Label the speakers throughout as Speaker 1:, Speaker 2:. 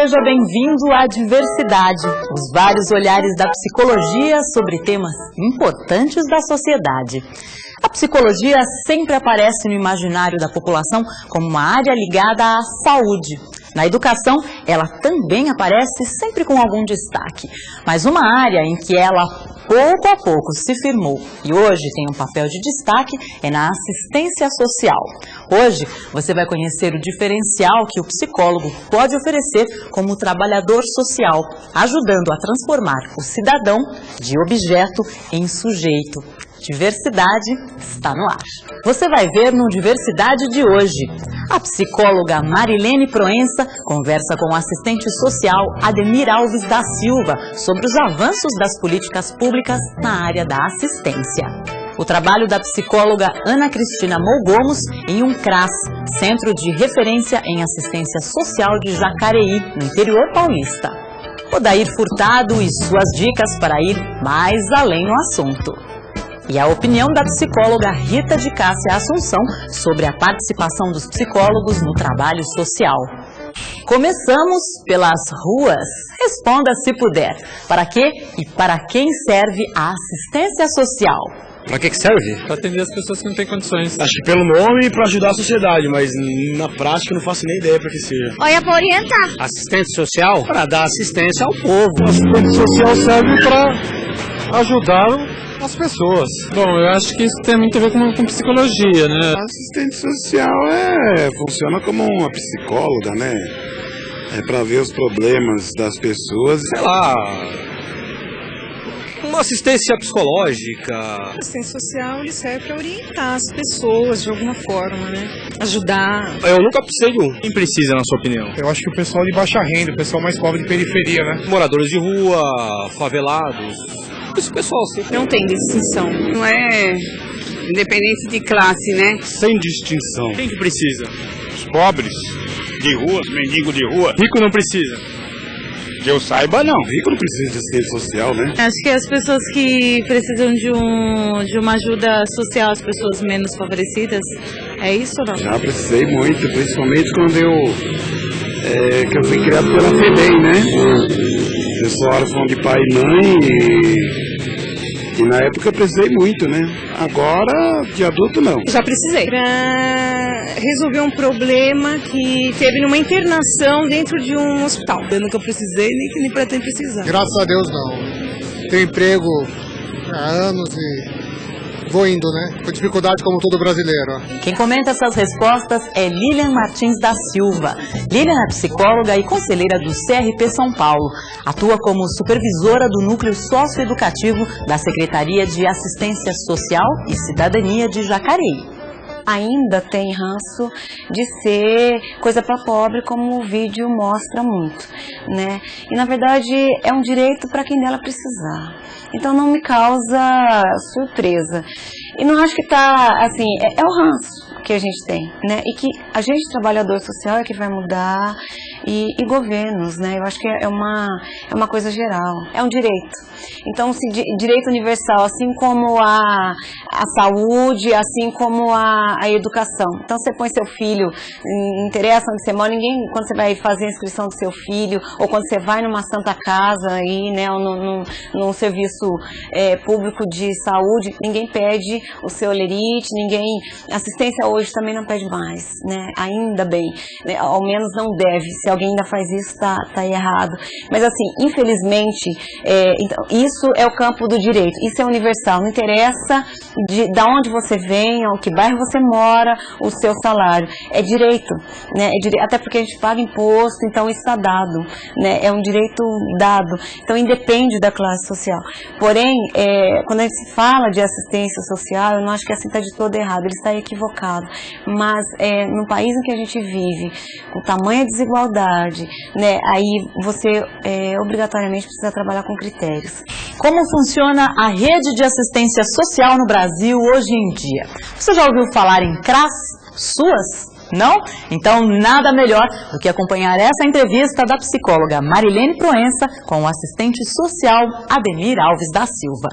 Speaker 1: Seja bem-vindo à Diversidade, os vários olhares da psicologia sobre temas importantes da sociedade. A psicologia sempre aparece no imaginário da população como uma área ligada à saúde. Na educação, ela também aparece sempre com algum destaque, mas uma área em que ela pouco a pouco se firmou e hoje tem um papel de destaque é na assistência social. Hoje você vai conhecer o diferencial que o psicólogo pode oferecer como trabalhador social, ajudando a transformar o cidadão de objeto em sujeito. Diversidade está no ar. Você vai ver no Diversidade de hoje. A psicóloga Marilene Proença conversa com o assistente social Ademir Alves da Silva sobre os avanços das políticas públicas na área da assistência. O trabalho da psicóloga Ana Cristina Molgomos em um CRAS, Centro de Referência em Assistência Social de Jacareí, no interior paulista. Odair Furtado e suas dicas para ir mais além no assunto. E a opinião da psicóloga Rita de Cássia Assunção sobre a participação dos psicólogos no trabalho social. Começamos pelas ruas. Responda se puder. Para quê e para quem serve a assistência social?
Speaker 2: Para que serve?
Speaker 3: Para atender as pessoas que não têm condições.
Speaker 2: Acho que pelo nome e para ajudar a sociedade, mas na prática eu não faço nem ideia para que seja.
Speaker 4: Olha, para orientar.
Speaker 2: Assistente social? Para dar assistência ao povo.
Speaker 3: O assistente social serve para ajudar as pessoas. Bom, eu acho que isso tem muito a ver com psicologia, né?
Speaker 5: Assistente social funciona como uma psicóloga, né? É para ver os problemas das pessoas.
Speaker 2: Sei lá, uma assistência psicológica.
Speaker 6: O assistente social ele serve para orientar as pessoas de alguma forma, né? Ajudar.
Speaker 2: Eu nunca precisei de um. Quem precisa, na sua opinião?
Speaker 7: Eu acho que o pessoal de baixa renda, o pessoal mais pobre de periferia, né?
Speaker 2: Moradores de rua, favelados. Esse pessoal sim.
Speaker 6: Não tem distinção.
Speaker 4: Não é independente de classe, né?
Speaker 5: Sem distinção.
Speaker 2: Quem que precisa?
Speaker 5: Os pobres de rua, os mendigos de rua.
Speaker 2: Rico não precisa.
Speaker 5: Que eu saiba, não. Rico não precisa de assistente social, né?
Speaker 6: Acho que as pessoas que precisam de uma ajuda social, as pessoas menos favorecidas, é isso ou não?
Speaker 5: Já precisei muito, principalmente quando que eu fui criado pela FEBEM, né? Eu sou órfão de pai e mãe e na época eu precisei muito, né? Agora, de adulto, não.
Speaker 6: Já precisei. Para resolver um problema que teve numa internação dentro de um hospital. Eu nunca precisei, nem pretendo precisar.
Speaker 7: Graças a Deus, não. Tenho emprego há anos e vou indo, né? Com dificuldade como todo brasileiro.
Speaker 1: Quem comenta essas respostas é Lilian Martins da Silva. Lilian é psicóloga e conselheira do CRP São Paulo. Atua como supervisora do Núcleo Socioeducativo da Secretaria de Assistência Social e Cidadania de Jacareí.
Speaker 8: Ainda tem ranço de ser coisa para pobre, como o vídeo mostra muito, né? E na verdade é um direito para quem dela precisar. Então não me causa surpresa. E não acho que tá assim, é o ranço que a gente tem, né? E que a gente, trabalhador social, é que vai mudar e governos, né? Eu acho que é uma coisa geral, é um direito. Então, direito universal, assim como a saúde, assim como a educação. Então, você põe seu filho, não interessa onde você mora, quando você vai fazer a inscrição do seu filho, ou quando você vai numa santa casa, aí, né, ou num serviço público de saúde, ninguém pede o seu olerite, assistência hoje também não pede mais, né, ainda bem, né, ao menos não deve, se alguém ainda faz isso, tá errado. Mas assim, infelizmente, então, isso é o campo do direito, isso é universal, não interessa de onde você vem, ou que bairro você mora, o seu salário, é direito, né, até porque a gente paga imposto, então isso está dado, né, é um direito dado, então independe da classe social. Porém, quando a gente fala de assistência social, eu não acho que assim está de todo errado, ele está equivocado, mas no país em que a gente vive, com tamanha desigualdade, né, aí você obrigatoriamente precisa trabalhar com critérios.
Speaker 1: Como funciona a rede de assistência social no Brasil hoje em dia? Você já ouviu falar em CRAS? Suas? Não? Então nada melhor do que acompanhar essa entrevista da psicóloga Marilene Proença com o assistente social Ademir Alves da Silva.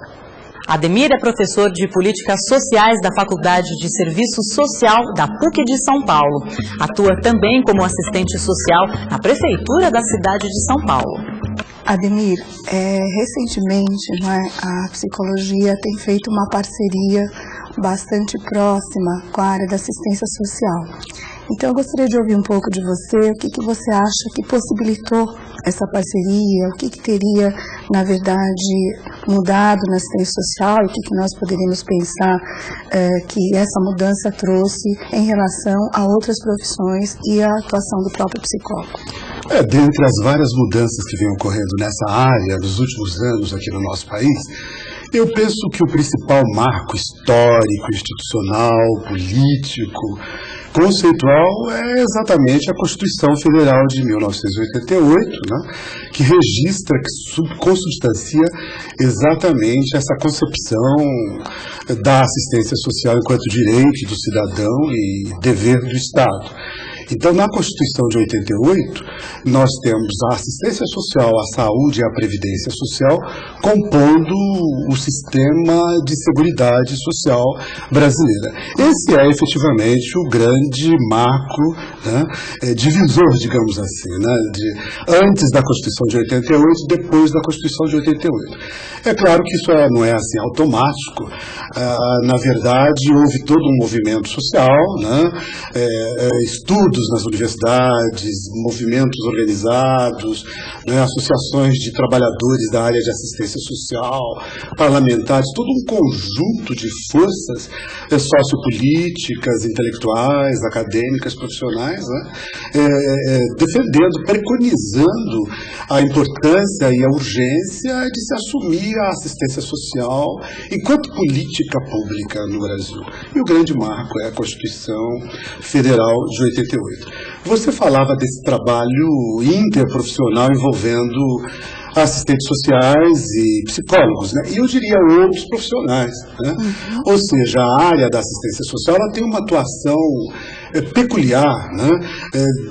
Speaker 1: Ademir é professor de Políticas Sociais da Faculdade de Serviço Social da PUC de São Paulo. Atua também como assistente social na Prefeitura da cidade de São Paulo.
Speaker 9: Ademir, recentemente, a psicologia tem feito uma parceria bastante próxima com a área da assistência social. Então eu gostaria de ouvir um pouco de você, o que você acha que possibilitou essa parceria, o que teria, na verdade, mudado na assistência social e o que nós poderíamos pensar que essa mudança trouxe em relação a outras profissões e a atuação do próprio psicólogo.
Speaker 10: Dentre as várias mudanças que vêm ocorrendo nessa área nos últimos anos aqui no nosso país, eu penso que o principal marco histórico, institucional, político, conceitual é exatamente a Constituição Federal de 1988, que registra, que consubstancia exatamente essa concepção da assistência social enquanto direito do cidadão e dever do Estado. Então, na Constituição de 88, nós temos a assistência social, a saúde e a previdência social compondo o sistema de seguridade social brasileira. Esse é efetivamente o grande marco, divisor, digamos assim, antes da Constituição de 88 e depois da Constituição de 88. É claro que isso não é assim automático. Na verdade, houve todo um movimento social, estudos nas universidades, movimentos organizados, associações de trabalhadores da área de assistência social, parlamentares, todo um conjunto de forças sociopolíticas, intelectuais, acadêmicas, profissionais, defendendo, preconizando a importância e a urgência de se assumir a assistência social enquanto política pública no Brasil. E o grande marco é a Constituição Federal de 88. Você falava desse trabalho interprofissional envolvendo assistentes sociais e psicólogos, e eu diria outros profissionais. Ou seja, a área da assistência social ela tem uma atuação peculiar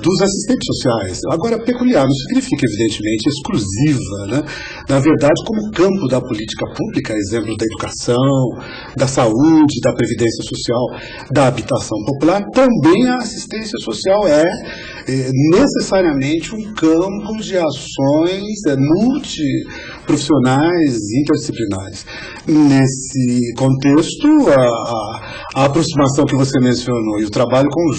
Speaker 10: dos assistentes sociais. Agora, peculiar não significa, evidentemente, exclusiva. Na verdade, como campo da política pública, exemplo da educação, da saúde, da previdência social, da habitação popular, também a assistência social é necessariamente um campo de ações multiprofissionais, interdisciplinares. Nesse contexto, a aproximação que você mencionou e o trabalho conjunto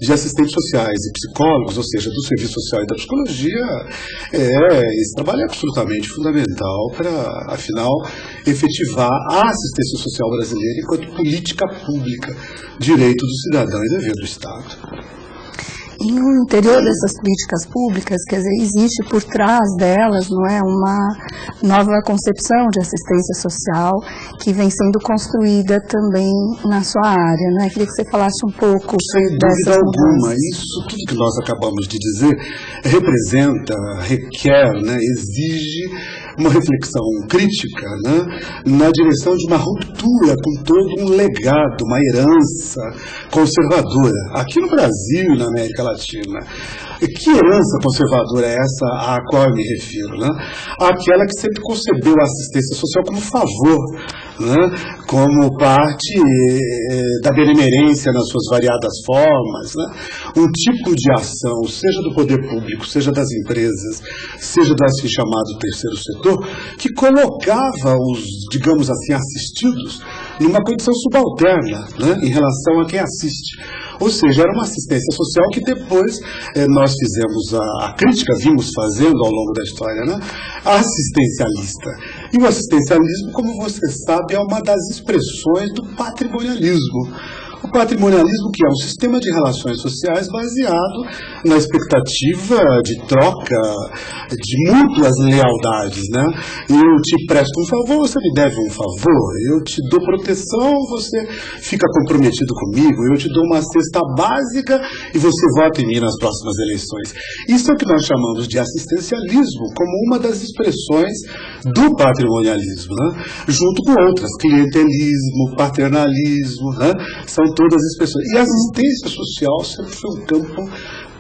Speaker 10: de assistentes sociais e psicólogos, ou seja, do serviço social e da psicologia, esse trabalho é absolutamente fundamental para, afinal, efetivar a assistência social brasileira enquanto política pública, direito do cidadão e dever do Estado.
Speaker 9: E no interior dessas políticas públicas, quer dizer, existe por trás delas, uma nova concepção de assistência social que vem sendo construída também na sua área, Queria que você falasse um pouco dessas mudanças.
Speaker 10: Isso tudo que nós acabamos de dizer requer, exige uma reflexão crítica na direção de uma ruptura com todo um legado, uma herança conservadora. Aqui no Brasil e na América Latina. Que herança conservadora é essa a qual eu me refiro? Aquela que sempre concebeu a assistência social como favor, como parte da benemerência nas suas variadas formas, um tipo de ação, seja do poder público, seja das empresas, seja do assim chamado terceiro setor, que colocava os, digamos assim, assistidos numa condição subalterna em relação a quem assiste. Ou seja, era uma assistência social que depois nós fizemos a crítica, vimos fazendo ao longo da história, assistencialista. E o assistencialismo, como você sabe, é uma das expressões do patrimonialismo. O patrimonialismo, que é um sistema de relações sociais baseado na expectativa de troca de mútuas lealdades, Eu te presto um favor, você me deve um favor. Eu te dou proteção, você fica comprometido comigo. Eu te dou uma cesta básica e você vota em mim nas próximas eleições. Isso é o que nós chamamos de assistencialismo, como uma das expressões do patrimonialismo, junto com outras, clientelismo, paternalismo, são todas as expressões. E a assistência social sempre foi um campo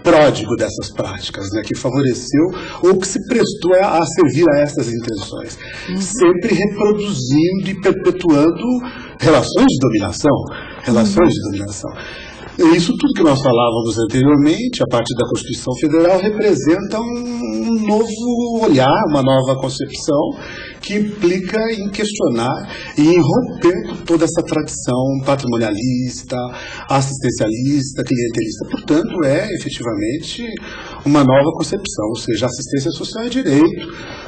Speaker 10: pródigo dessas práticas, né, que favoreceu ou que se prestou a servir a essas intenções, sempre reproduzindo e perpetuando relações de dominação, E isso tudo que nós falávamos anteriormente, a partir da Constituição Federal, representa um novo olhar, uma nova concepção que implica em questionar e em romper com toda essa tradição patrimonialista, assistencialista, clientelista. Portanto, é efetivamente uma nova concepção, ou seja, a assistência social é direito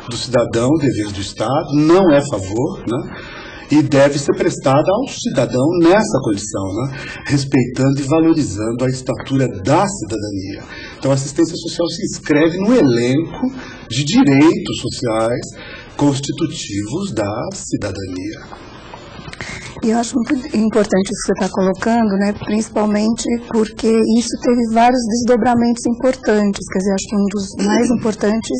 Speaker 10: do cidadão, dever do Estado, não é favor, né? E deve ser prestada ao cidadão nessa condição, né? Respeitando e valorizando a estatura da cidadania. Então, a assistência social se inscreve no elenco de direitos sociais constitutivos da cidadania.
Speaker 9: E eu acho muito importante isso que você está colocando, né? Principalmente porque isso teve vários desdobramentos importantes. Quer dizer, acho que um dos mais importantes,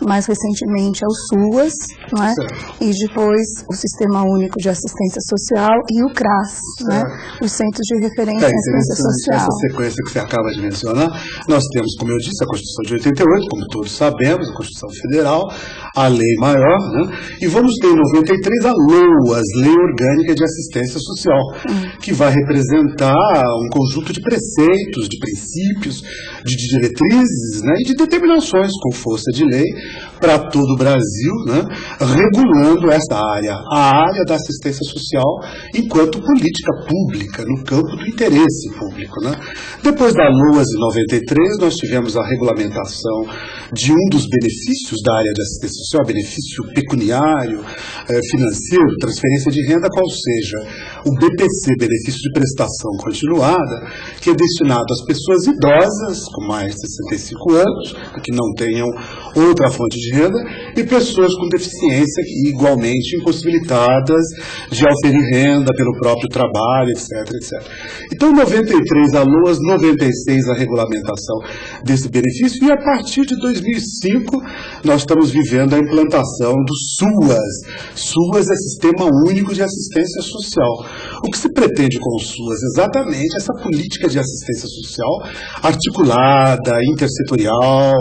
Speaker 9: mais recentemente, é o SUAS, não é? E depois o Sistema Único de Assistência Social e o CRAS, né? Os Centros de Referência em Assistência Social.
Speaker 10: Essa sequência que você acaba de mencionar, nós temos, como eu disse, a Constituição de 88, como todos sabemos, a Constituição Federal, a lei maior, né? E vamos ter em 93 a LOAS, Lei Orgânica de Assistência Social, que vai representar um conjunto de preceitos, de princípios, de diretrizes, né, e de determinações com força de lei para todo o Brasil, né, regulando essa área, a área da assistência social enquanto política pública, no campo do interesse público, né. Depois da LOAS em 93, nós tivemos a regulamentação de um dos benefícios da área de assistência social, benefício pecuniário, financeiro, transferência de renda, qual seja o BPC, benefício de prestação continuada, que é destinado às pessoas idosas com mais de 65 anos, que não tenham outra fonte de renda, e pessoas com deficiência igualmente impossibilitadas de auferir renda pelo próprio trabalho, etc, etc. Então, 93 a LOAS, 96 a regulamentação desse benefício, e a partir de 2005 nós estamos vivendo a implantação do SUAS. SUAS é Sistema Único de Assistência Social. O que se pretende com o SUAS? Exatamente essa política de assistência social articulada, intersetorial,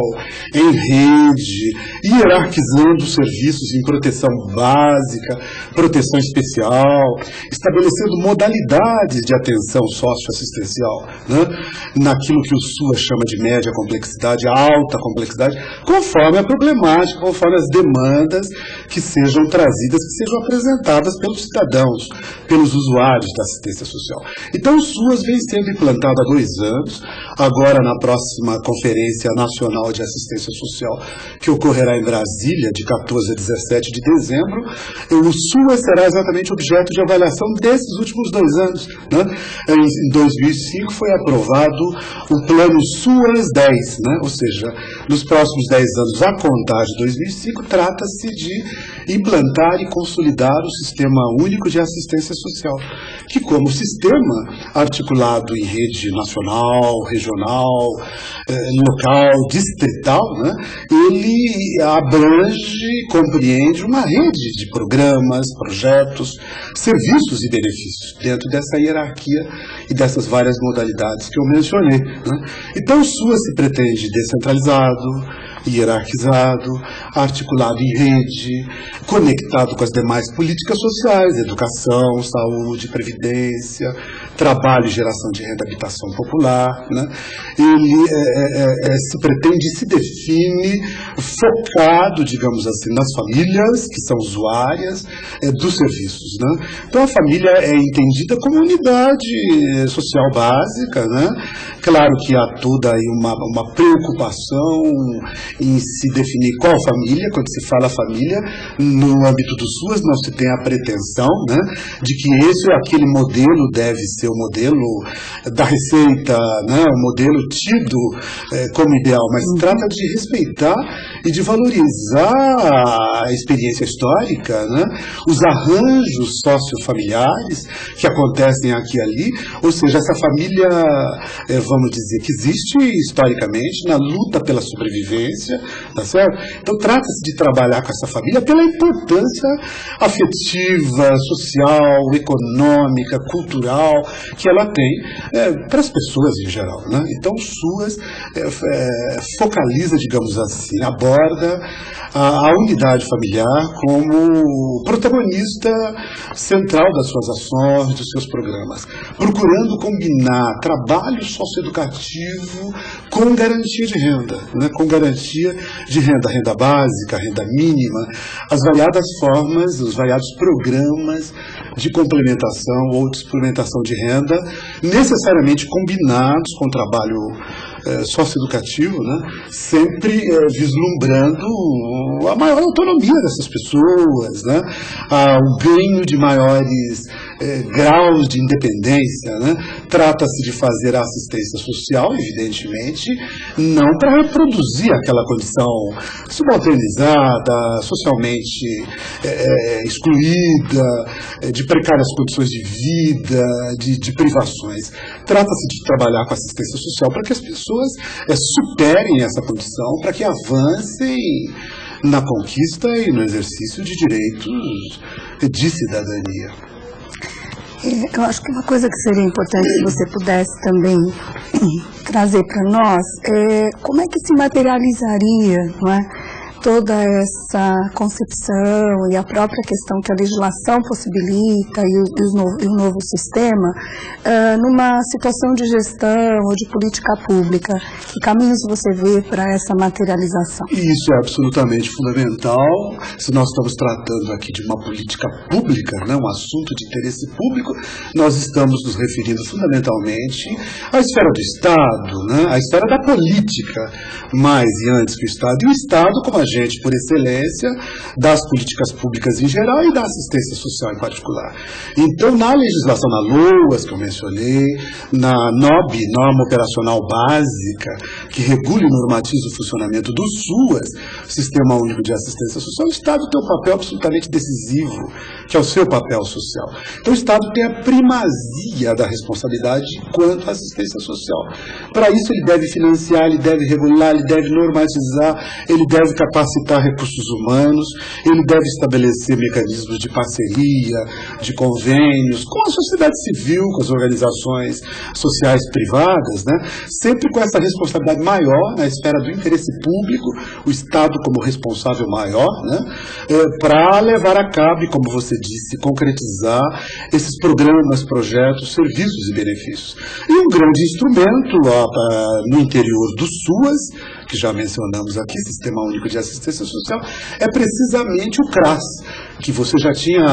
Speaker 10: em rede, hierarquizando os serviços em proteção básica, proteção especial, estabelecendo modalidades de atenção socioassistencial, né? Naquilo que o SUAS chama de média complexidade, alta complexidade, conforme a problemática, conforme as demandas que sejam trazidas, que sejam apresentadas pelos cidadãos, pelos usuários da assistência social. Então o SUAS vem sendo implantado há 2 anos, agora na próxima Conferência Nacional de Assistência Social, que ocorrerá em Brasília, de 14 a 17 de dezembro, o SUAS será exatamente objeto de avaliação desses últimos 2 anos, né? Em 2005 foi aprovado o Plano SUAS 10, né? Ou seja, nos próximos 10 anos, a contar de 2005, trata-se de implantar e consolidar o Sistema Único de Assistência Social, que como sistema articulado em rede nacional, regional, local, distrital, né, ele abrange e compreende uma rede de programas, projetos, serviços e benefícios dentro dessa hierarquia e dessas várias modalidades que eu mencionei, né. Então o SUAS se pretende descentralizado, hierarquizado, articulado em rede, conectado com as demais políticas sociais, educação, saúde, previdência, trabalho e geração de renda, habitação popular, né? Ele se pretende e se define focado, digamos assim, nas famílias que são usuárias dos serviços, né? Então a família é entendida como unidade social básica, né? Claro que há toda aí uma preocupação em se definir qual família. Quando se fala família, no âmbito do SUAS não se tem a pretensão, né, de que esse ou aquele modelo deve ser o modelo da receita, né, o modelo tido como ideal, mas trata de respeitar e de valorizar a experiência histórica, né, os arranjos sociofamiliares que acontecem aqui e ali, ou seja, essa família, vamos dizer, que existe historicamente na luta pela sobrevivência, tá certo? Então trata-se de trabalhar com essa família pela importância afetiva, social, econômica, cultural que ela tem para as pessoas em geral, né? Então, o SUAS focaliza, digamos assim, aborda a unidade familiar como protagonista central das suas ações, dos seus programas, procurando combinar trabalho socioeducativo com garantia de renda, né? Com garantia de renda básica, renda mínima, as variadas formas, os variados programas de complementação ou de suplementação de renda, necessariamente combinados com trabalho socioeducativo, né? Sempre vislumbrando a maior autonomia dessas pessoas, né? O ganho de maiores graus de independência, né? Trata-se de fazer a assistência social, evidentemente, não para reproduzir aquela condição subalternizada, socialmente excluída, de precárias condições de vida, de privações. Trata-se de trabalhar com assistência social para que as pessoas superem essa condição, para que avancem na conquista e no exercício de direitos de cidadania.
Speaker 9: Eu acho que uma coisa que seria importante se você pudesse também trazer para nós é como é que se materializaria, não é, toda essa concepção e a própria questão que a legislação possibilita e o novo sistema numa situação de gestão ou de política pública. Que caminhos você vê para essa materialização?
Speaker 10: Isso é absolutamente fundamental. Se nós estamos tratando aqui de uma política pública, né, um assunto de interesse público, nós estamos nos referindo fundamentalmente à esfera do Estado, né, à esfera da política, mais e antes que o Estado, e o Estado como agente por excelência das políticas públicas em geral e da assistência social em particular. Então, na legislação, na LOAS, que eu mencionei, na NOB, Norma Operacional Básica, que regula e normatiza o funcionamento do SUAS, Sistema Único de Assistência Social, o Estado tem um papel absolutamente decisivo, que é o seu papel social. Então, o Estado tem a primazia da responsabilidade quanto à assistência social. Para isso, ele deve financiar, ele deve regular, ele deve normatizar, ele deve capacitar recursos humanos, ele deve estabelecer mecanismos de parceria, de convênios, com a sociedade civil, com as organizações sociais privadas, né? Sempre com essa responsabilidade maior na esfera do interesse público, o Estado como responsável maior, né? Para levar a cabo, como você disse, concretizar esses programas, projetos, serviços e benefícios. E um grande instrumento no interior do SUAS, que já mencionamos aqui, Sistema Único de Assistência Social, é precisamente o CRAS, que você já tinha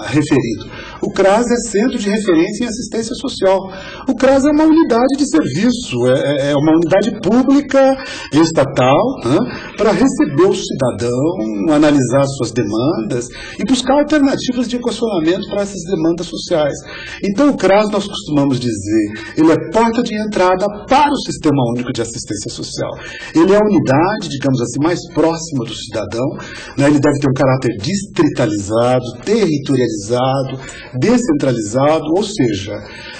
Speaker 10: referido. O CRAS é Centro de Referência em Assistência Social. O CRAS é uma unidade de serviço, é uma unidade pública estatal, né, para receber o cidadão, analisar suas demandas e buscar alternativas de equacionamento para essas demandas sociais. Então o CRAS, nós costumamos dizer, ele é porta de entrada para o Sistema Único de Assistência Social. Ele é a unidade, digamos assim, mais próxima do cidadão, né, ele deve ter um caráter distritalizado, territorializado, descentralizado, ou seja,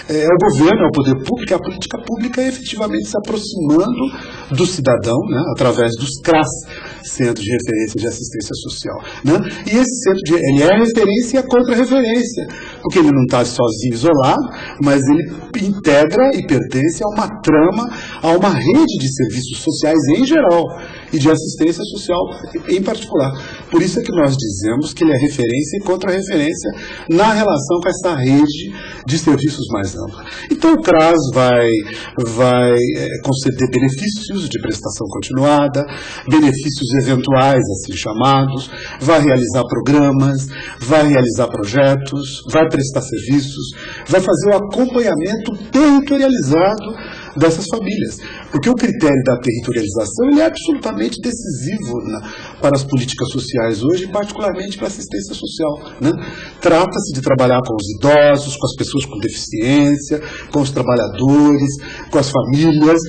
Speaker 10: é o governo, é o poder público, é a política pública efetivamente se aproximando do cidadão, né, através dos CRAS, Centros de Referência de Assistência Social. Né? E esse centro ele é referência e é contra-referência, porque ele não está sozinho, isolado, mas ele integra e pertence a uma trama, a uma rede de serviços sociais em geral e de assistência social em particular. Por isso é que nós dizemos que ele é referência e contra-referência na relação com essa rede de serviços mais ampla. Então o CRAS vai conceder benefícios de prestação continuada, benefícios eventuais, assim chamados, vai realizar programas, vai realizar projetos, vai prestar serviços, vai fazer o acompanhamento territorializado dessas famílias. Porque o critério da territorialização ele é absolutamente decisivo, né, para as políticas sociais hoje, particularmente para a assistência social. Né? Trata-se de trabalhar com os idosos, com as pessoas com deficiência, com os trabalhadores, com as famílias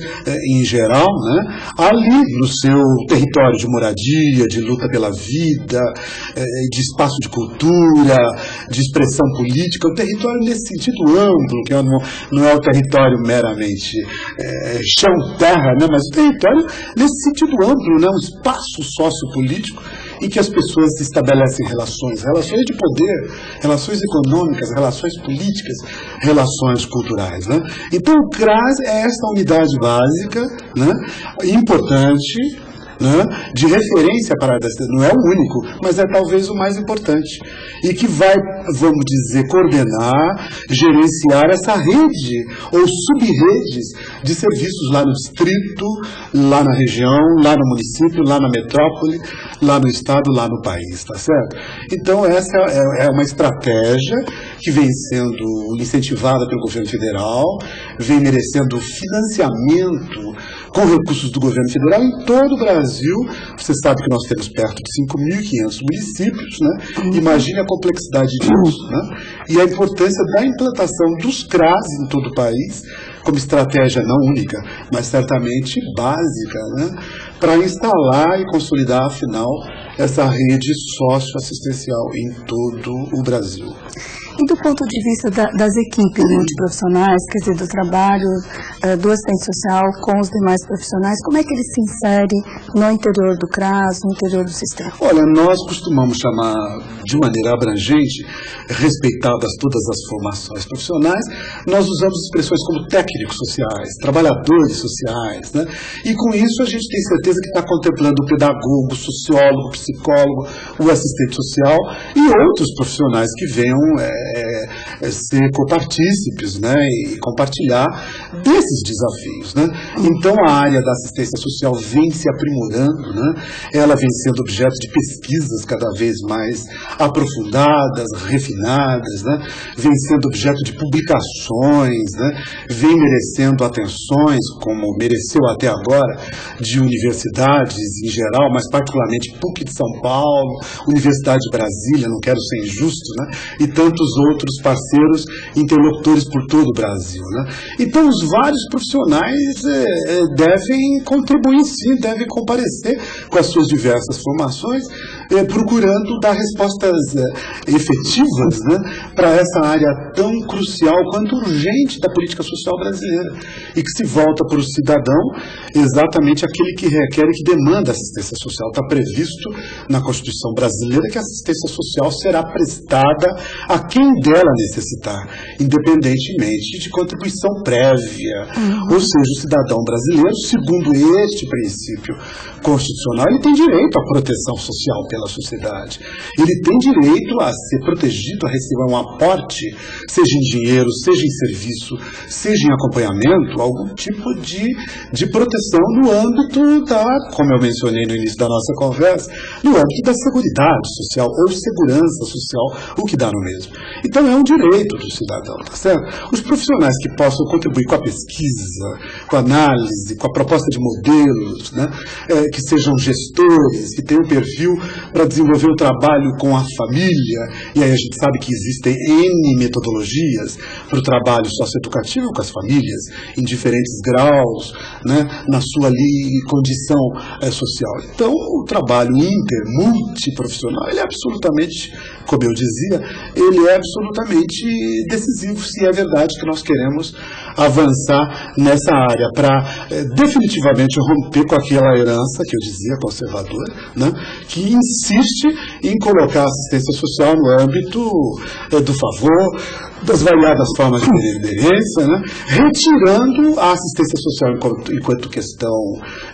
Speaker 10: em geral, né? Ali no seu território de moradia, de luta pela vida, de espaço de cultura, de expressão política, o território nesse sentido amplo, que não é o território meramente chão-terra, né? Mas o território nesse sentido amplo, né? Um espaço sociopolítico em que as pessoas estabelecem relações de poder, relações econômicas, relações políticas, relações culturais, né? Então o CRAS é esta unidade básica, né, importante, né, de referência para a área da cidadania. Não é o único, mas é talvez o mais importante. E que vai, vamos dizer, coordenar, gerenciar essa rede ou sub-redes de serviços lá no distrito, lá na região, lá no município, lá na metrópole, lá no estado, lá no país, tá certo? Então essa é uma estratégia que vem sendo incentivada pelo governo federal, vem merecendo financiamento com recursos do governo federal em todo o Brasil. Você sabe que nós temos perto de 5.500 municípios, né? Imagine a complexidade disso, né? E a importância da implantação dos CRAS em todo o país, como estratégia não única, mas certamente básica, né? Para instalar e consolidar, afinal, essa rede socioassistencial em todo o Brasil.
Speaker 9: E do ponto de vista das equipes multiprofissionais, quer dizer, do trabalho do assistente social com os demais profissionais, como é que ele se insere no interior do CRAS, no interior do sistema?
Speaker 10: Olha, nós costumamos chamar de maneira abrangente, respeitadas todas as formações profissionais, nós usamos expressões como técnicos sociais, trabalhadores sociais, né? E com isso a gente tem certeza que está contemplando o pedagogo, o sociólogo, o psicólogo, o assistente social e outros profissionais que venham ser copartícipes, né, e compartilhar desses desafios, né? Então a área da assistência social vem se aprimorando, né? Ela vem sendo objeto de pesquisas cada vez mais aprofundadas, refinadas, né? Vem sendo objeto de publicações, né? Vem merecendo atenções, como mereceu até agora, de universidades em geral, mas particularmente PUC de São Paulo, Universidade de Brasília, não quero ser injusto, né? E tantos outros parceiros interlocutores por todo o Brasil, né? Então os vários profissionais devem contribuir sim, devem comparecer com as suas diversas formações, procurando dar respostas efetivas, né, para essa área tão crucial quanto urgente da política social brasileira, e que se volta para o cidadão exatamente aquele que requer e que demanda assistência social. Está previsto na Constituição brasileira que a assistência social será prestada a quem dela necessitar, independentemente de contribuição prévia. Ou seja, o cidadão brasileiro, segundo este princípio constitucional, ele tem direito à proteção social pela sociedade. Ele tem direito a ser protegido, a receber um aporte, seja em dinheiro, seja em serviço, seja em acompanhamento, algum tipo de proteção no âmbito da, como eu mencionei no início da nossa conversa, no âmbito da seguridade social ou segurança social, o que dá no mesmo. Então é um direito do cidadão, tá certo? Os profissionais que possam contribuir com a pesquisa, com a análise, com a proposta de modelos, né, que sejam gestores, que tenham perfil para desenvolver o trabalho com a família, e aí a gente sabe que existem N metodologias para o trabalho socioeducativo com as famílias, em diferentes graus, né, na sua condição social. Então, o trabalho multiprofissional, ele é absolutamente, como eu dizia, ele é absolutamente decisivo, se é verdade que nós queremos avançar nessa área, para definitivamente romper com aquela herança, que eu dizia, conservadora, né, que insiste em colocar a assistência social no âmbito do favor, das variadas formas de previdência, né, retirando a assistência social enquanto questão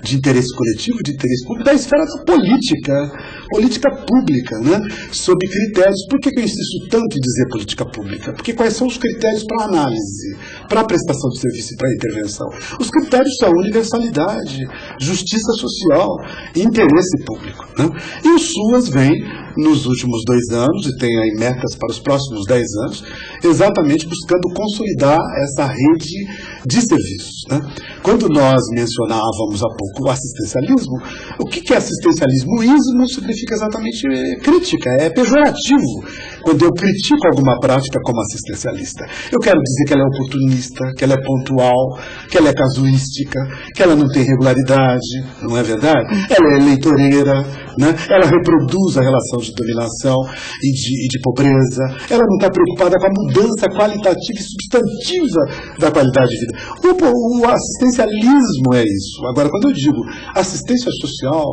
Speaker 10: de interesse coletivo, de interesse público, da esfera da política pública, né, sob critérios. Por que eu insisto tanto em dizer política pública? Porque quais são os critérios para análise, para prestação de serviço e para intervenção? Os critérios são universalidade, justiça social e interesse público, né? E o SUAS vem, nos últimos 2 anos, e tem aí metas para os próximos 10 anos, exatamente buscando consolidar essa rede de serviços, né? Quando nós mencionávamos há pouco o assistencialismo, o que é assistencialismo? O ismo significa exatamente crítica, é pejorativo. Quando eu critico alguma prática como assistencialista, eu quero dizer que ela é oportunista, que ela é pontual, que ela é casuística, que ela não tem regularidade, não é verdade? Ela é eleitoreira, né? Ela reproduz a relação de dominação e de pobreza, ela não está preocupada com a mudança qualitativa e substantiva da qualidade de vida. O assistencialismo é isso. Agora, quando eu digo assistência social,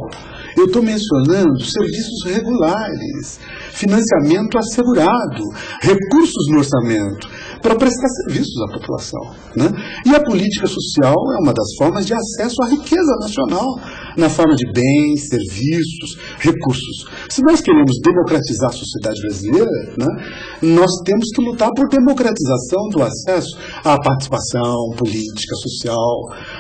Speaker 10: Eu estou mencionando serviços regulares, financiamento assegurado, recursos no orçamento para prestar serviços à população, né? E a política social é uma das formas de acesso à riqueza nacional, na forma de bens, serviços, recursos. Se nós queremos democratizar a sociedade brasileira, né, nós temos que lutar por democratização do acesso à participação política, social,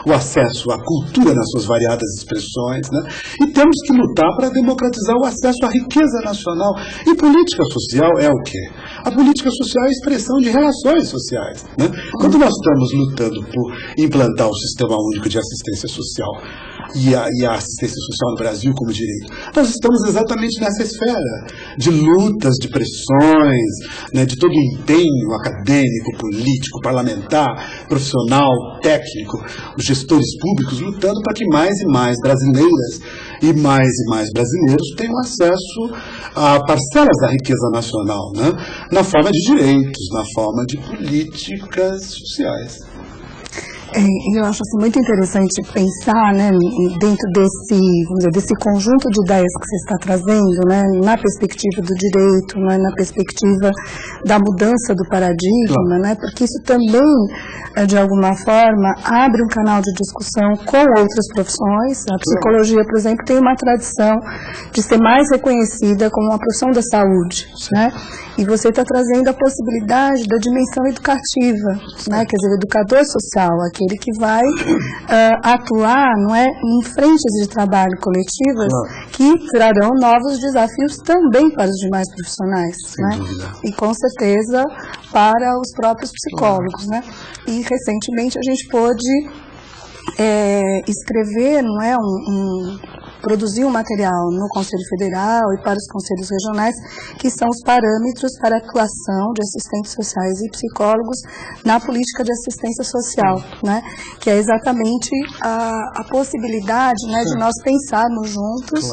Speaker 10: o acesso à cultura nas suas variadas expressões, né? E temos que lutar para democratizar o acesso à riqueza nacional. E política social é o quê? A política social é a expressão de relações sociais, né? Quando nós estamos lutando por implantar o Sistema Único de Assistência Social e a assistência social no Brasil como direito, nós estamos exatamente nessa esfera de lutas, de pressões, né, de todo o empenho acadêmico, político, parlamentar, profissional, técnico, os gestores públicos lutando para que mais e mais brasileiras e mais brasileiros tenham acesso a parcelas da riqueza nacional, né, na forma de direitos, na forma de políticas sociais.
Speaker 9: Eu acho assim, muito interessante pensar, né, dentro desse, vamos dizer, desse conjunto de ideias que você está trazendo, né, na perspectiva do direito, né, na perspectiva da mudança do paradigma, né, porque isso também, de alguma forma, abre um canal de discussão com outras profissões. A psicologia, por exemplo, tem uma tradição de ser mais reconhecida como uma profissão da saúde, né, e você está trazendo a possibilidade da dimensão educativa, né, quer dizer, o educador social, aquele que vai atuar, não é, em frentes de trabalho coletivas que trarão novos desafios também para os demais profissionais, né? E com certeza para os próprios psicólogos, né? E recentemente a gente pôde escrever, não é, produzir um material no Conselho Federal e para os conselhos regionais, que são os parâmetros para a atuação de assistentes sociais e psicólogos na política de assistência social, né? Que é exatamente a possibilidade, né, de nós pensarmos juntos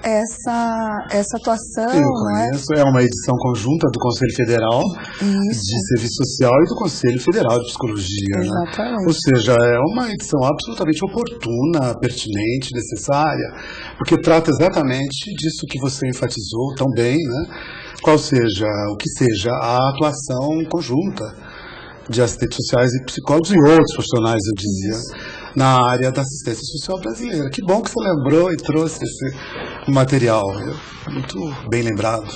Speaker 9: essa atuação.
Speaker 10: Eu conheço, é uma edição conjunta do Conselho Federal de Serviço Social e do Conselho Federal de Psicologia. Exatamente. Né? Ou seja, é uma edição absolutamente oportuna, pertinente, necessária, porque trata exatamente disso que você enfatizou tão bem, né? Qual seja, o que seja a atuação conjunta de assistentes sociais e psicólogos e outros profissionais, eu dizia, na área da assistência social brasileira. Que bom que você lembrou e trouxe esse material, muito bem lembrado.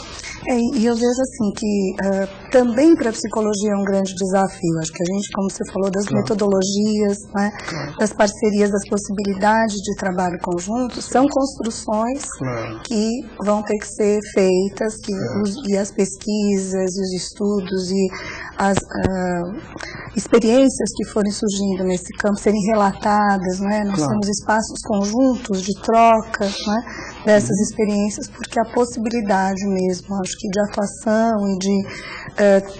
Speaker 9: E eu vejo assim que também para a psicologia é um grande desafio. Acho que a gente, como você falou, das metodologias, né, das parcerias, das possibilidades de trabalho conjunto, são construções que vão ter que ser feitas, e as pesquisas, os estudos e as experiências que forem surgindo nesse campo serem relatadas, né? Nós temos espaços conjuntos de troca, né, dessas experiências, porque a possibilidade mesmo, acho que de atuação e de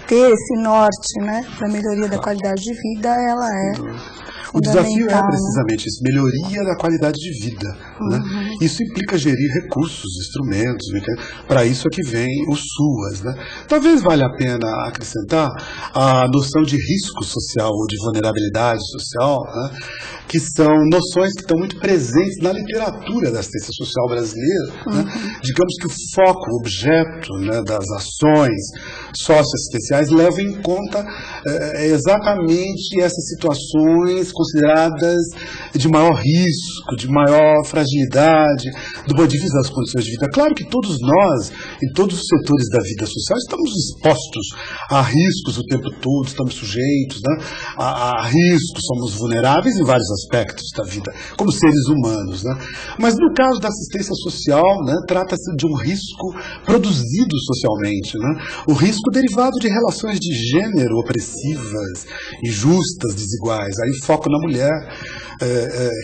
Speaker 9: ter esse norte, né, da melhoria da qualidade de vida, ela é
Speaker 10: o desafio é precisamente isso, melhoria da qualidade de vida, né? Isso implica gerir recursos, instrumentos, para isso é que vem o SUAS, né? Talvez valha a pena acrescentar a noção de risco social ou de vulnerabilidade social, né? Que são noções que estão muito presentes na literatura da assistência social brasileira, né? Digamos que o foco, o objeto, né, das ações socioassistenciais leva em conta exatamente essas situações consideradas de maior risco, de maior fragilidade, do ponto de vista das condições de vida. Claro que todos nós, em todos os setores da vida social, estamos expostos a riscos o tempo todo, estamos sujeitos, né, a riscos, somos vulneráveis em vários aspectos da vida, como seres humanos, né? Mas no caso da assistência social, né, trata-se de um risco produzido socialmente, né? O risco derivado de relações de gênero opressivas, injustas, desiguais. Aí foco na mulher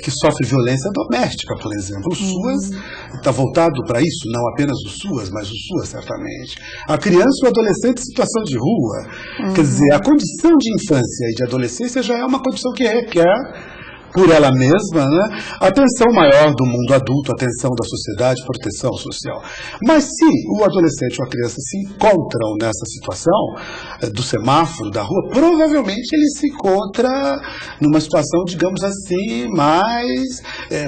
Speaker 10: que sofre violência doméstica, por exemplo. O SUAS está voltado para isso, não apenas o SUAS, mas o SUAS certamente. A criança e o adolescente em situação de rua. Quer dizer, a condição de infância e de adolescência já é uma condição que requer por ela mesma, né, atenção maior do mundo adulto, atenção da sociedade, proteção social. Mas se o adolescente ou a criança se encontram nessa situação do semáforo, da rua, provavelmente ele se encontra numa situação, digamos assim, mais,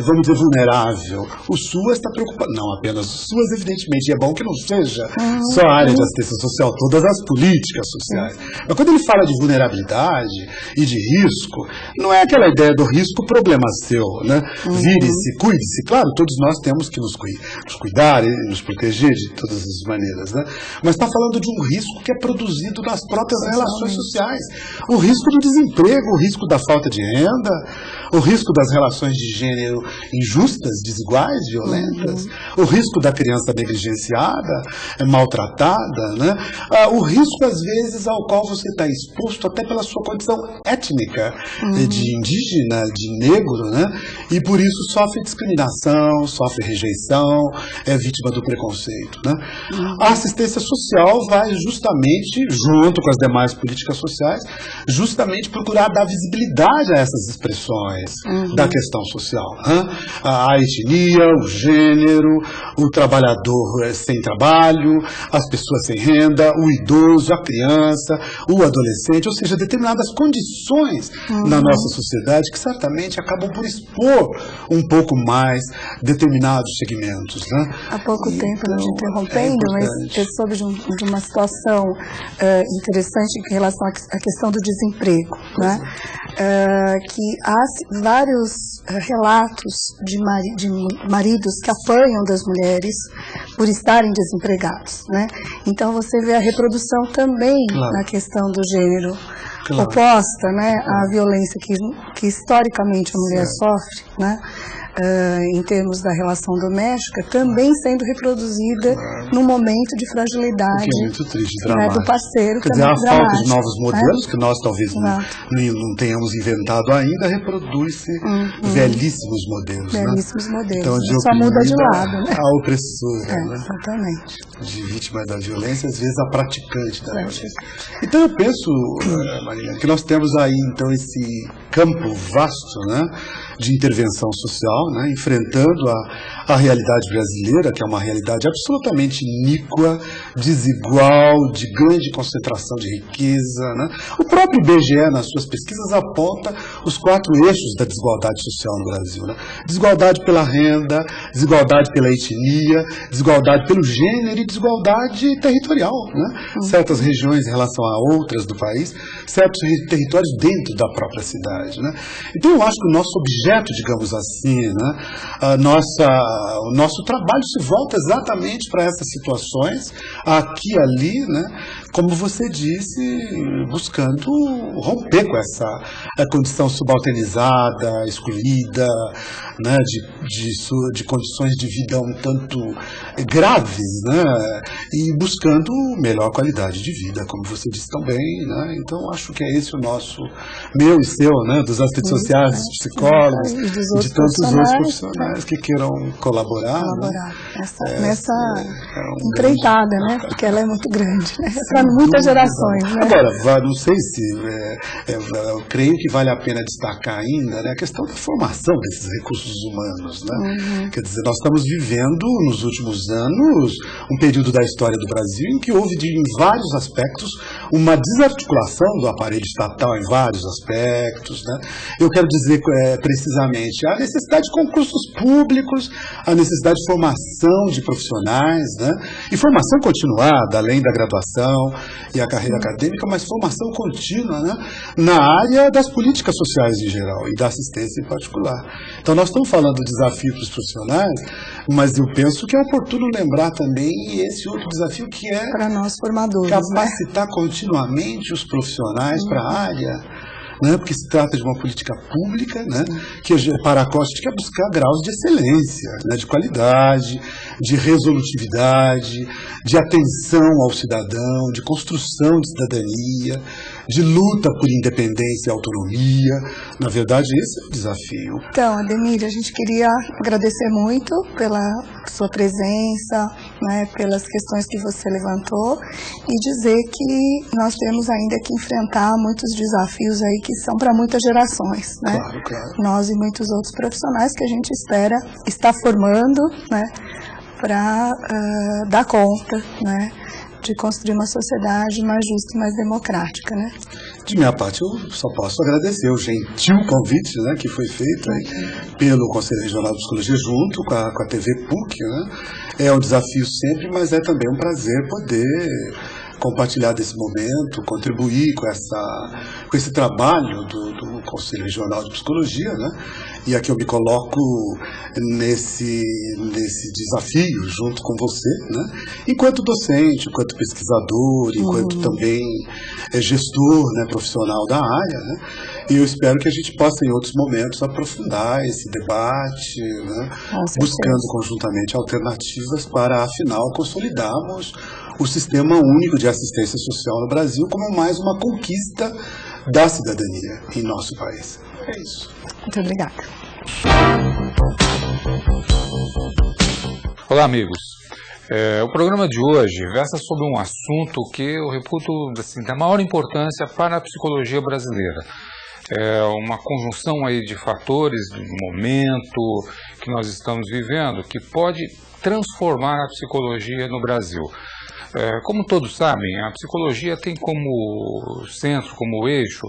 Speaker 10: vamos dizer, vulnerável. O SUAS está preocupado, não apenas o SUAS, evidentemente, e é bom que não seja só a área de assistência social, todas as políticas sociais. Mas quando ele fala de vulnerabilidade e de risco, não é aquela ideia do risco problema seu, né? Vire-se, cuide-se. Claro, todos nós temos que nos cuidar e nos proteger de todas as maneiras, né? Mas está falando de um risco que é produzido nas próprias relações sociais. O risco do desemprego, o risco da falta de renda, o risco das relações de gênero injustas, desiguais, violentas, o risco da criança negligenciada, maltratada, né? O risco, às vezes, ao qual você está exposto até pela sua condição étnica, de indígena, de negro, né? E por isso sofre discriminação, sofre rejeição, é vítima do preconceito, né? A assistência social vai justamente, junto com as demais políticas sociais, justamente procurar dar visibilidade a essas expressões da questão social, né? A etnia, o gênero, o trabalhador sem trabalho, as pessoas sem renda, o idoso, a criança, o adolescente, ou seja, determinadas condições na nossa sociedade que certamente acabam por expor um pouco mais determinados segmentos, né?
Speaker 9: Há pouco tempo, não te interrompendo, mas eu soube de uma situação interessante em relação à questão do desemprego, né? Que há vários relatos de maridos que apanham das mulheres por estarem desempregados, né? Então você vê a reprodução também na questão do gênero oposta, né, à violência que historicamente a mulher sofre, né? Em termos da relação doméstica, também sendo reproduzida num momento de fragilidade,
Speaker 10: que é muito triste, dramático,
Speaker 9: do parceiro.
Speaker 10: Quer dizer, a falta de novos modelos, que nós talvez não tenhamos inventado ainda, reproduz-se velhíssimos modelos.
Speaker 9: Velhíssimos modelos,
Speaker 10: então,
Speaker 9: só muda de lado, né?
Speaker 10: A opressora, né?
Speaker 9: Exatamente.
Speaker 10: De vítima da violência, às vezes a praticante da violência. Então eu penso, Marina, que nós temos aí então esse campo vasto, né, de intervenção social, né, enfrentando a realidade brasileira, que é uma realidade absolutamente iníqua, desigual, de grande concentração de riqueza, né? O próprio IBGE, nas suas pesquisas, aponta os 4 eixos da desigualdade social no Brasil, né? Desigualdade pela renda, desigualdade pela etnia, desigualdade pelo gênero e desigualdade territorial, né? Certas regiões em relação a outras do país, certos territórios dentro da própria cidade, né? Então eu acho que o nosso objeto, digamos assim, né, o nosso trabalho se volta exatamente para essas situações, aqui e ali, né, como você disse, buscando romper com essa condição subalternizada, excluída, né, de condições de vida um tanto graves, né, e buscando melhor qualidade de vida, como você disse também, né. Então acho que é esse o nosso, meu e seu, né, dos assistentes sociais, dos psicólogos, e de tantos outros profissionais que queiram colaborar né,
Speaker 9: nessa empreitada, né, porque ela é muito grande, né, para muitas gerações, né.
Speaker 10: Agora, não sei se eu creio que vale a pena destacar ainda, né, a questão da formação desses recursos humanos, né. Quer dizer, nós estamos vivendo nos últimos anos um período da história do Brasil em que houve em vários aspectos uma desarticulação do aparelho estatal em vários aspectos, né. Eu quero dizer precisamente a necessidade de concursos públicos, a necessidade de formação de profissionais, né, e formação continuada, além da graduação e a carreira acadêmica, mas formação contínua, né, na área das políticas sociais em geral e da assistência em particular. Então nós estamos falando do desafio para os profissionais, mas eu penso que é oportuno lembrar também esse outro desafio que é
Speaker 9: para nós formadores,
Speaker 10: capacitar continuamente os profissionais para a área, né, porque se trata de uma política pública, né, que para a qual a gente quer buscar graus de excelência, né, de qualidade, de resolutividade, de atenção ao cidadão, de construção de cidadania, de luta por independência e autonomia. Na verdade, esse é o desafio.
Speaker 9: Então, Ademir, a gente queria agradecer muito pela sua presença, né, pelas questões que você levantou e dizer que nós temos ainda que enfrentar muitos desafios aí que são para muitas gerações, né?
Speaker 10: Claro, claro.
Speaker 9: Nós e muitos outros profissionais que a gente espera estar formando, né, para dar conta, né, de construir uma sociedade mais justa e mais democrática, né?
Speaker 10: De minha parte, eu só posso agradecer o gentil convite, né, que foi feito aí pelo Conselho Regional de Psicologia junto com a TV PUC, né? É um desafio sempre, mas é também um prazer poder compartilhar desse momento, contribuir com esse trabalho do Conselho Regional de Psicologia, né? E aqui eu me coloco nesse desafio junto com você, né? Enquanto docente, enquanto pesquisador, enquanto também gestor, né, profissional da área, né? E eu espero que a gente possa em outros momentos aprofundar esse debate, né? Buscando conjuntamente alternativas para, afinal, consolidarmos o Sistema Único de Assistência Social no Brasil como mais uma conquista da cidadania em nosso país. É isso.
Speaker 9: Muito obrigada.
Speaker 11: Olá, amigos. O programa de hoje versa sobre um assunto que eu reputo assim, da maior importância para a psicologia brasileira. É uma conjunção aí de fatores, de momento que nós estamos vivendo, que pode transformar a psicologia no Brasil. Como todos sabem, a psicologia tem como centro, como eixo,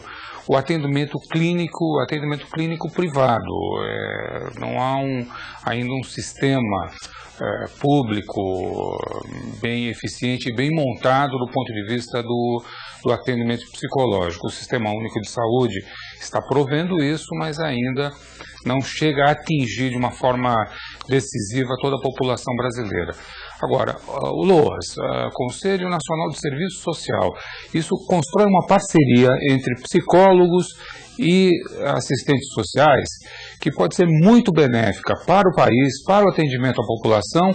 Speaker 11: o atendimento clínico privado. Não há ainda um sistema público bem eficiente e bem montado do ponto de vista do atendimento psicológico. O Sistema Único de Saúde está provendo isso, mas ainda não chega a atingir de uma forma decisiva toda a população brasileira. Agora, o LOAS, Conselho Nacional de Serviço Social, isso constrói uma parceria entre psicólogos e assistentes sociais que pode ser muito benéfica para o país, para o atendimento à população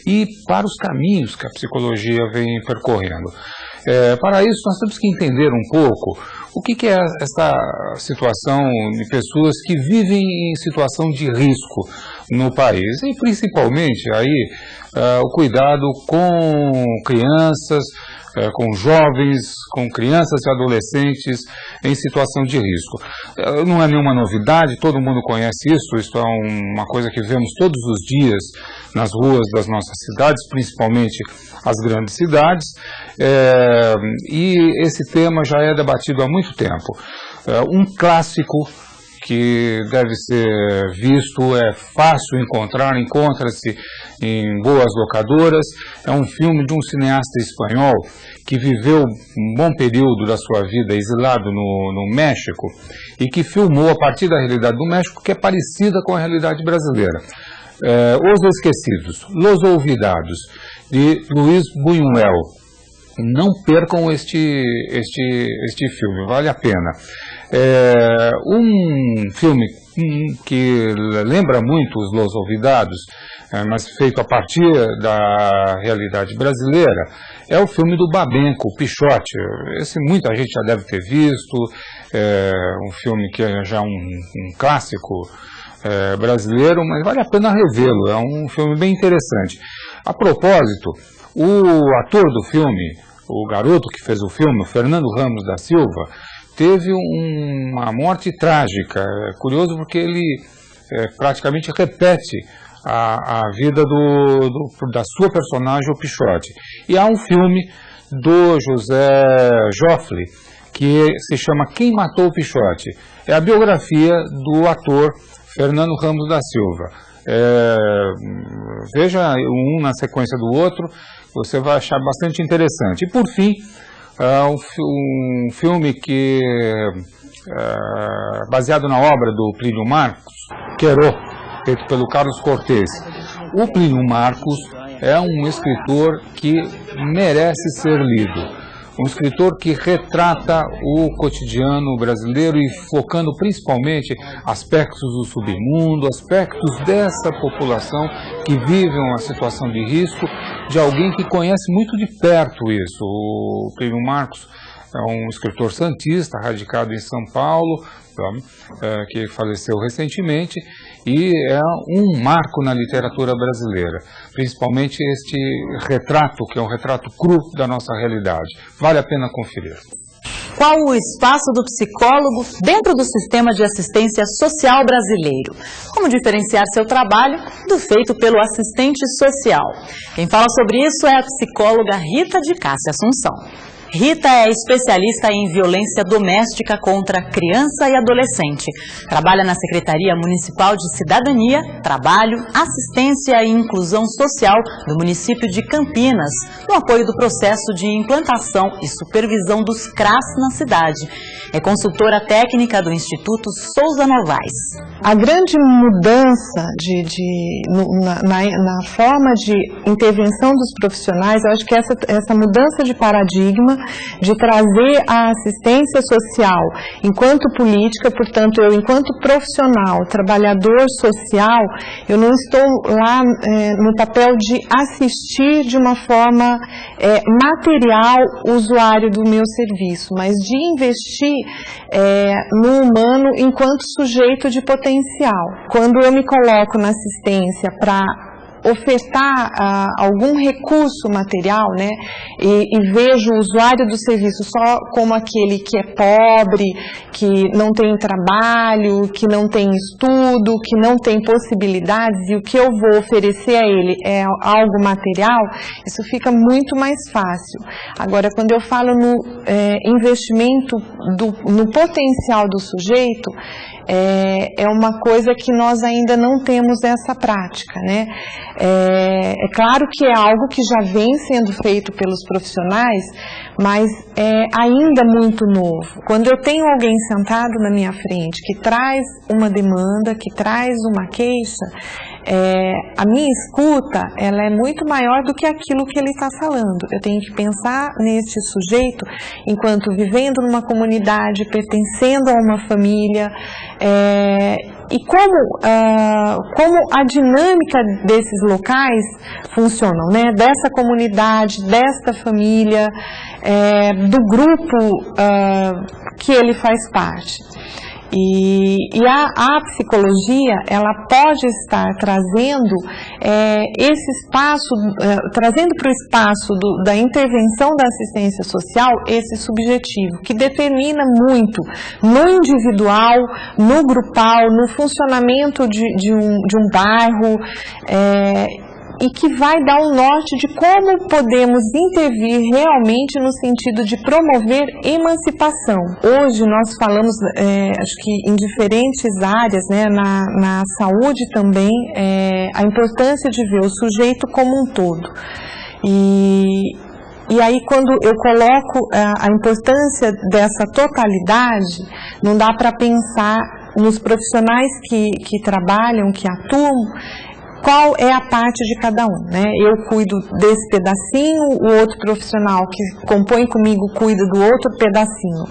Speaker 11: e para os caminhos que a psicologia vem percorrendo. Para isso, nós temos que entender um pouco o que é essa situação de pessoas que vivem em situação de risco no país e principalmente aí o cuidado com crianças, com jovens, com crianças e adolescentes em situação de risco. Não é nenhuma novidade, todo mundo conhece isso é uma coisa que vemos todos os dias nas ruas das nossas cidades, principalmente as grandes cidades, e esse tema já é debatido há muito tempo. Um clássico que deve ser visto, é fácil encontrar, encontra-se em boas locadoras. É um filme de um cineasta espanhol que viveu um bom período da sua vida exilado no México e que filmou a partir da realidade do México, que é parecida com a realidade brasileira. Os Esquecidos, Los Olvidados, de Luis Buñuel. Não percam este filme, vale a pena. Um filme que lembra muito os Los Olvidados, mas feito a partir da realidade brasileira, é o filme do Babenco, Pichote. Esse muita gente já deve ter visto, um filme que é já um clássico brasileiro, mas vale a pena revê-lo, é um filme bem interessante. A propósito, o ator do filme, o garoto que fez o filme, o Fernando Ramos da Silva, teve uma morte trágica. É curioso porque ele praticamente repete a vida da sua personagem, o Pichote. E há um filme do José Joffre que se chama Quem Matou o Pichote. É a biografia do ator Fernando Ramos da Silva. Veja um na sequência do outro, você vai achar bastante interessante. E por fim, um filme que baseado na obra do Plínio Marcos, Queró, feito pelo Carlos Cortez. O Plínio Marcos é um escritor que merece ser lido. Um escritor que retrata o cotidiano brasileiro e focando principalmente aspectos do submundo, aspectos dessa população que vive uma situação de risco, de alguém que conhece muito de perto isso. O Plínio Marcos é um escritor santista, radicado em São Paulo, que faleceu recentemente, e é um marco na literatura brasileira, principalmente este retrato, que é um retrato cru da nossa realidade. Vale a pena conferir.
Speaker 1: Qual o espaço do psicólogo dentro do sistema de assistência social brasileiro? Como diferenciar seu trabalho do feito pelo assistente social? Quem fala sobre isso é a psicóloga Rita de Cássia Assunção. Rita é especialista em violência doméstica contra criança e adolescente. Trabalha na Secretaria Municipal de Cidadania, Trabalho, Assistência e Inclusão Social do município de Campinas, no apoio do processo de implantação e supervisão dos CRAS na cidade. É consultora técnica do Instituto Souza Novaes.
Speaker 12: A grande mudança na forma de intervenção dos profissionais, eu acho que essa mudança de paradigma, de trazer a assistência social enquanto política, portanto, eu enquanto profissional, trabalhador social, eu não estou lá no papel de assistir de uma forma material o usuário do meu serviço, mas de investir no humano enquanto sujeito de potencial. Quando eu me coloco na assistência para ofertar algum recurso material, né, e vejo o usuário do serviço só como aquele que é pobre, que não tem trabalho, que não tem estudo, que não tem possibilidades, e o que eu vou oferecer a ele é algo material, isso fica muito mais fácil. Agora, quando eu falo no investimento no potencial do sujeito, é uma coisa que nós ainda não temos essa prática, né? É claro que é algo que já vem sendo feito pelos profissionais, mas é ainda muito novo. Quando eu tenho alguém sentado na minha frente que traz uma demanda, que traz uma queixa, a minha escuta, ela é muito maior do que aquilo que ele está falando. Eu tenho que pensar neste sujeito enquanto vivendo numa comunidade, pertencendo a uma família, e como a dinâmica desses locais funcionam, né? Dessa comunidade, desta família, do grupo que ele faz parte. E a psicologia, ela pode estar trazendo esse espaço, trazendo para o espaço da intervenção da assistência social esse subjetivo, que determina muito no individual, no grupal, no funcionamento de um bairro, e que vai dar um norte de como podemos intervir realmente no sentido de promover emancipação. Hoje nós falamos, acho que em diferentes áreas, né, na saúde também, a importância de ver o sujeito como um todo. E aí, quando eu coloco a importância dessa totalidade, não dá para pensar nos profissionais que trabalham, que atuam, qual é a parte de cada um, né? Eu cuido desse pedacinho, o outro profissional que compõe comigo cuida do outro pedacinho.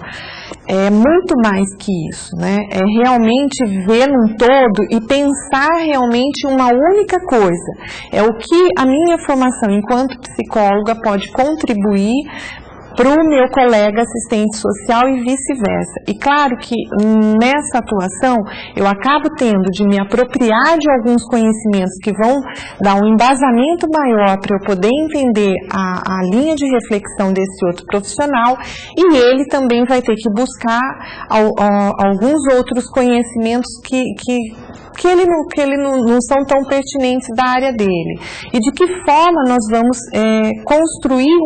Speaker 12: É muito mais que isso, né? É realmente ver num todo e pensar realmente uma única coisa. É o que a minha formação enquanto psicóloga pode contribuir para o meu colega assistente social e vice-versa. E claro que nessa atuação eu acabo tendo de me apropriar de alguns conhecimentos que vão dar um embasamento maior para eu poder entender a linha de reflexão desse outro profissional, e ele também vai ter que buscar alguns outros conhecimentos que ele não são tão pertinentes da área dele. E de que forma nós vamos construir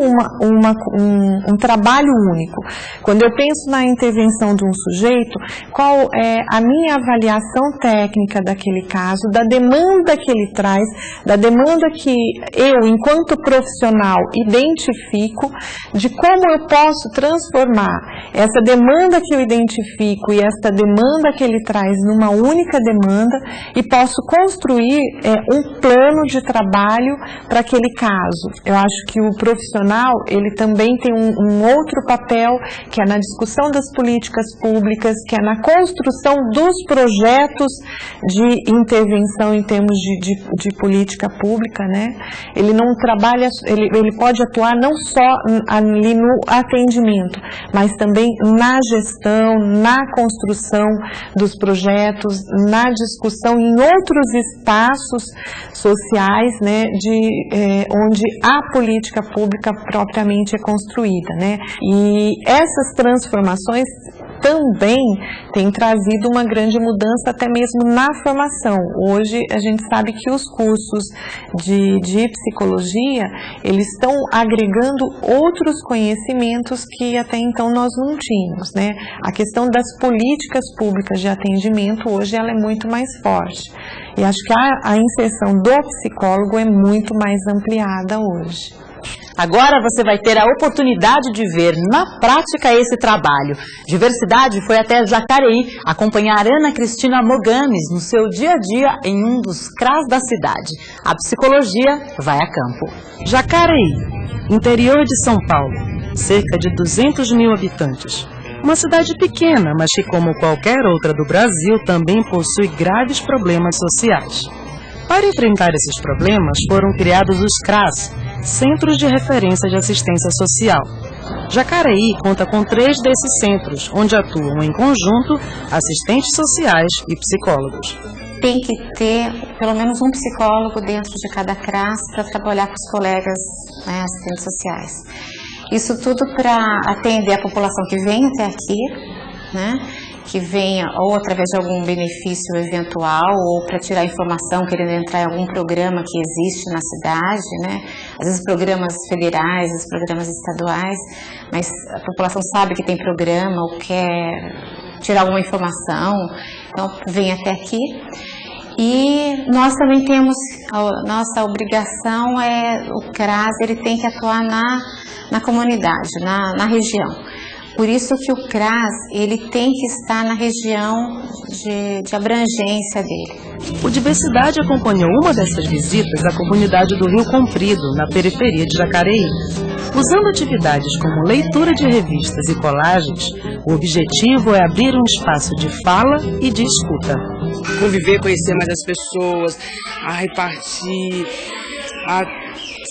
Speaker 12: um trabalho único. Quando eu penso na intervenção de um sujeito, qual é a minha avaliação técnica daquele caso, da demanda que ele traz, da demanda que eu, enquanto profissional, identifico, de como eu posso transformar essa demanda que eu identifico e essa demanda que ele traz numa única demanda, e posso construir um plano de trabalho para aquele caso. Eu acho que o profissional, ele também tem um outro papel, que é na discussão das políticas públicas, que é na construção dos projetos de intervenção em termos de política pública, né? Ele não trabalha, ele pode atuar não só ali no atendimento, mas também na gestão, na construção dos projetos, na discussão em outros espaços sociais, né, onde a política pública propriamente é construída, né? E essas transformações também têm trazido uma grande mudança até mesmo na formação. Hoje a gente sabe que os cursos de psicologia, eles estão agregando outros conhecimentos que até então nós não tínhamos, né? A questão das políticas públicas de atendimento hoje ela é muito mais forte. E acho que a inserção do psicólogo é muito mais ampliada hoje.
Speaker 1: Agora você vai ter a oportunidade de ver na prática esse trabalho. Diversidade foi até Jacareí acompanhar Ana Cristina Mogames no seu dia a dia em um dos CRAS da cidade. A psicologia vai a campo.
Speaker 13: Jacareí, interior de São Paulo, cerca de 200 mil habitantes. Uma cidade pequena, mas que, como qualquer outra do Brasil, também possui graves problemas sociais. Para enfrentar esses problemas, foram criados os CRAS, Centros de Referência de Assistência Social. Jacareí conta com 3 desses centros, onde atuam em conjunto assistentes sociais e psicólogos.
Speaker 14: Tem que ter pelo menos um psicólogo dentro de cada CRAS para trabalhar com os colegas, né, assistentes sociais. Isso tudo para atender a população que vem até aqui, né? Que venha ou através de algum benefício eventual ou para tirar informação, querendo entrar em algum programa que existe na cidade, né? Às vezes programas federais, às vezes programas estaduais, mas a população sabe que tem programa ou quer tirar alguma informação, então vem até aqui. E nós também temos, a nossa obrigação o CRAS ele tem que atuar na comunidade, na região. Por isso que o CRAS, ele tem que estar na região de abrangência dele.
Speaker 13: O Diversidade acompanhou uma dessas visitas à comunidade do Rio Comprido, na periferia de Jacareí. Usando atividades como leitura de revistas e colagens, o objetivo é abrir um espaço de fala e de escuta.
Speaker 4: Conviver, conhecer mais as pessoas, a repartir, a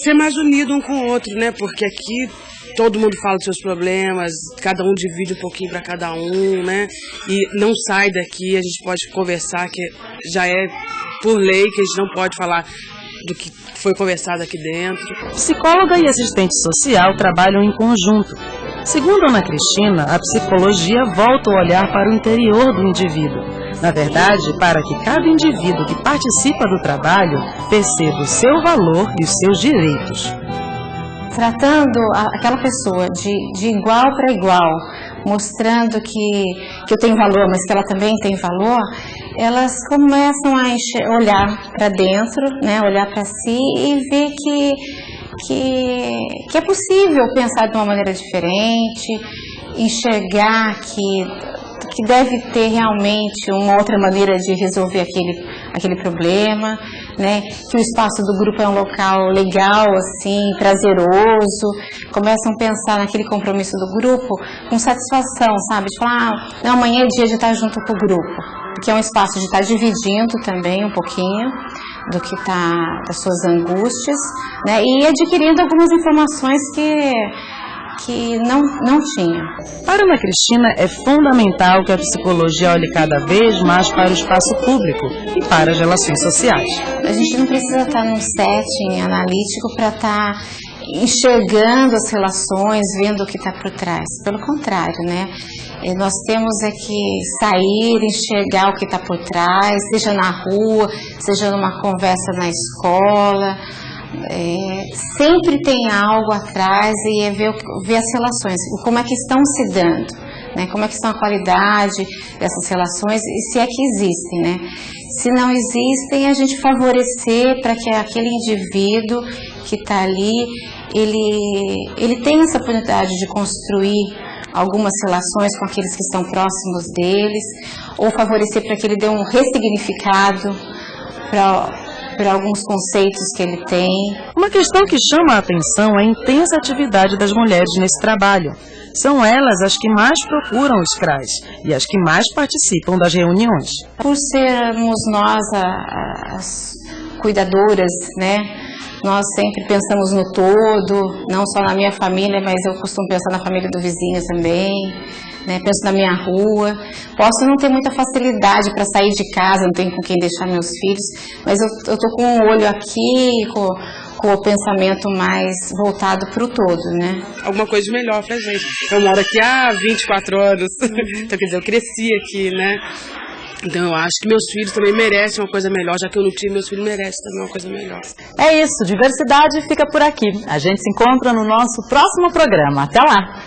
Speaker 4: ser mais unido um com o outro, né? Porque aqui todo mundo fala dos seus problemas, cada um divide um pouquinho para cada um, né? E não sai daqui, a gente pode conversar, que já é por lei que a gente não pode falar do que foi conversado aqui dentro.
Speaker 13: Psicóloga e assistente social trabalham em conjunto. Segundo Ana Cristina, a psicologia volta o olhar para o interior do indivíduo. Na verdade, para que cada indivíduo que participa do trabalho perceba o seu valor e os seus direitos.
Speaker 14: Tratando aquela pessoa de igual para igual, mostrando que eu tenho valor, mas que ela também tem valor, elas começam a olhar para dentro, né, olhar para si e ver que é possível pensar de uma maneira diferente, enxergar que deve ter realmente uma outra maneira de resolver aquele problema, né? Que o espaço do grupo é um local legal, assim, prazeroso. Começam a pensar naquele compromisso do grupo com satisfação, sabe? De falar, não, amanhã é dia de estar junto com o grupo, porque é um espaço de estar dividindo também um pouquinho das suas angústias, né? E adquirindo algumas informações que não tinha.
Speaker 13: Para Ana Cristina, é fundamental que a psicologia olhe cada vez mais para o espaço público e para as relações sociais.
Speaker 14: A gente não precisa estar num setting analítico para estar enxergando as relações, vendo o que está por trás. Pelo contrário, né? Nós temos que sair, enxergar o que está por trás, seja na rua, seja numa conversa na escola. Sempre tem algo atrás e é ver as relações, como é que estão se dando, né? Como é que estão a qualidade dessas relações e se é que existem, né? Se não existem, a gente favorecer para que aquele indivíduo que está ali, ele tenha essa oportunidade de construir algumas relações com aqueles que estão próximos deles, ou favorecer para que ele dê um ressignificado para alguns conceitos que ele tem.
Speaker 13: Uma questão que chama a atenção é a intensa atividade das mulheres nesse trabalho. São elas as que mais procuram os CRAs e as que mais participam das reuniões.
Speaker 14: Por sermos nós as cuidadoras, né? Nós sempre pensamos no todo, não só na minha família, mas eu costumo pensar na família do vizinho também, né? Penso na minha rua. Posso não ter muita facilidade para sair de casa, não tenho com quem deixar meus filhos, mas eu tô com um olho aqui, com o pensamento mais voltado para o todo, né?
Speaker 4: Alguma coisa melhor pra gente. Eu moro aqui há 24 anos, então quer dizer, eu cresci aqui, né? Então eu acho que meus filhos também merecem uma coisa melhor, já que eu não tive, meus filhos merecem também uma coisa melhor.
Speaker 1: É isso, diversidade fica por aqui. A gente se encontra no nosso próximo programa. Até lá!